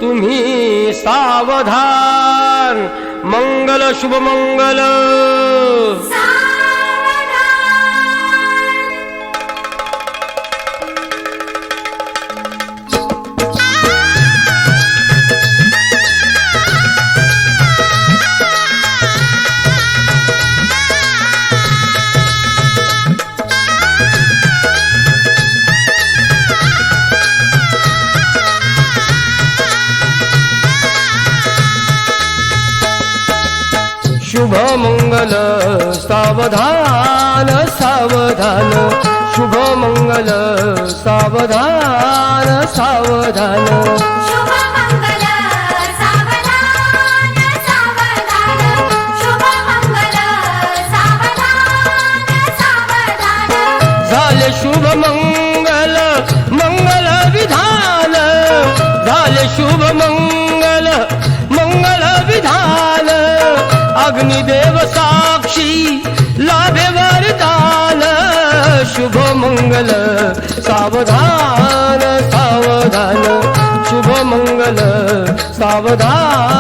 तुम्ही सावधान. मंगल शुभ मंगल. शुभ मंगल सावधान सावधान. शुभ मंगल सावधान सावधान. शुभ मंगल सावधान सावधान. शुभ मंगल सावधान सावधान. झाले शुभ मंगल मंगल विधान. झाले शुभ मंगल मंगल विधान. अग्निदेव साक्षी लाभे वरदान. शुभ मंगल सावधान सावधान. शुभ मंगल सावधान